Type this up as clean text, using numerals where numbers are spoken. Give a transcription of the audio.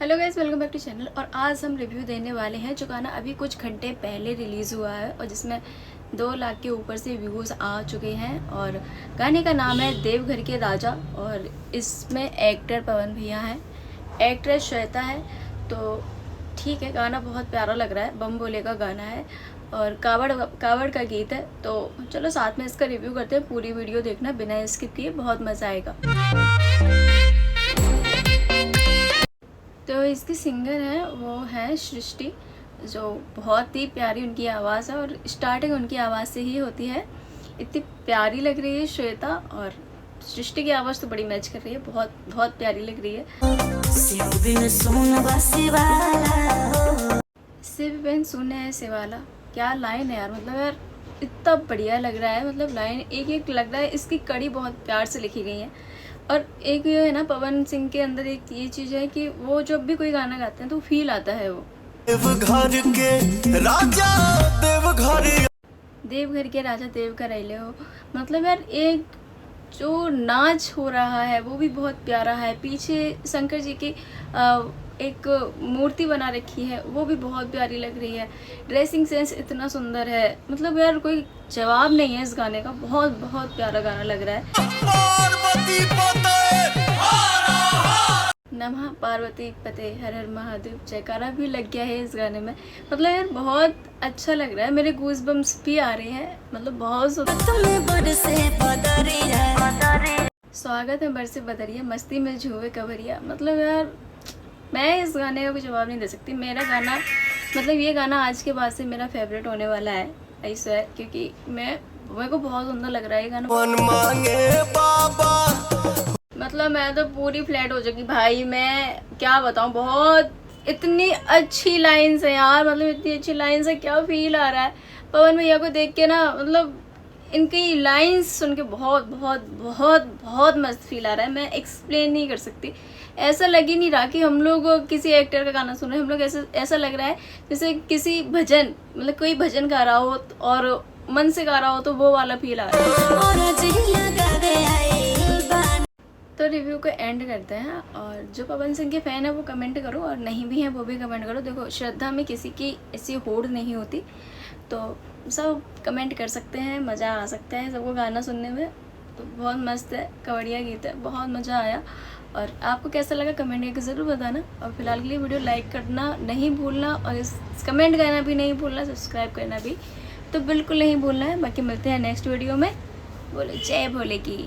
Hello guys, welcome back to channel. और आज हम रिव्यू देने वाले हैं जो गाना अभी कुछ घंटे पहले रिलीज़ हुआ है और जिसमें 2 लाख के ऊपर से व्यूज़ आ चुके हैं। और गाने का नाम है देवघर के राजा और इसमें एक्टर पवन भैया हैं, एक्ट्रेस श्वेता है। तो ठीक है, गाना बहुत प्यारा लग रहा है, बम बोले का गाना है और कावड़ का गीत है। तो चलो साथ में इसका रिव्यू करते हैं। पूरी वीडियो देखना बिना स्किप किए, बहुत मज़ा आएगा। तो इसके सिंगर हैं वो है सृष्टि, जो बहुत ही प्यारी उनकी आवाज़ है और स्टार्टिंग उनकी आवाज़ से ही होती है। इतनी प्यारी लग रही है श्वेता और सृष्टि की आवाज़ तो बड़ी मैच कर रही है, बहुत बहुत प्यारी लग रही है। सिर्फ बिन सुने से वाला, क्या लाइन है यार, मतलब यार इतना बढ़िया लग रहा है। मतलब लाइन एक एक लग रहा है, इसकी कड़ी बहुत प्यार से लिखी गई है। और एक ये है ना, पवन सिंह के अंदर एक ये चीज़ है कि वो जब भी कोई गाना गाते हैं तो फील आता है। वो देवघर के राजा देवघर आइले हो, मतलब यार एक जो नाच हो रहा है वो भी बहुत प्यारा है। पीछे शंकर जी की एक मूर्ति बना रखी है, वो भी बहुत प्यारी लग रही है। ड्रेसिंग सेंस इतना सुंदर है, मतलब यार कोई जवाब नहीं है इस गाने का। बहुत बहुत प्यारा गाना लग रहा है। नमः पार्वती पते हर हर महादेव, जयकारा भी लग गया है इस गाने में। मतलब यार बहुत अच्छा लग रहा है, मेरे गूज बम्स भी आ रहे हैं। मतलब बहुत स्वागत है बरसे बदरिया, मस्ती में झूमे कवरिया। मतलब यार मैं इस गाने का कोई जवाब नहीं दे सकती। मेरा गाना, मतलब ये गाना आज के बाद से मेरा फेवरेट होने वाला है, आई स्वेयर, क्योंकि मेरे को बहुत सुंदर लग रहा है ये गाना। मतलब मैं तो पूरी फ्लैट हो जाएगी भाई, मैं क्या बताऊं। बहुत इतनी अच्छी लाइन्स है यार, मतलब इतनी अच्छी लाइन्स है, क्या फील आ रहा है पवन भैया को देख के ना। मतलब इनकी लाइन्स सुन के बहुत बहुत बहुत बहुत मस्त फील आ रहा है। मैं एक्सप्लेन नहीं कर सकती। ऐसा लग ही नहीं रहा कि हम लोग किसी एक्टर का गाना सुन रहे हैं। हम लोग ऐसा लग रहा है जैसे किसी भजन, मतलब कोई भजन गा रहा हो और मन से गा रहा हो, तो वो वाला फील आ रहा है। तो रिव्यू को एंड करते हैं। और जो पवन सिंह के फ़ैन है वो कमेंट करो, और नहीं भी हैं वो भी कमेंट करो। देखो, श्रद्धा में किसी की ऐसी होड़ नहीं होती, तो सब कमेंट कर सकते हैं, मज़ा आ सकता है सबको गाना सुनने में। तो बहुत मस्त है, कवड़िया गीत है, बहुत मज़ा आया। और आपको कैसा लगा कमेंट करके ज़रूर बताना। और फिलहाल के लिए वीडियो लाइक करना नहीं भूलना और इस कमेंट करना भी नहीं भूलना, सब्सक्राइब करना भी तो बिल्कुल नहीं भूलना है। बाकी मिलते हैं नेक्स्ट वीडियो में। बोले जय भोले की।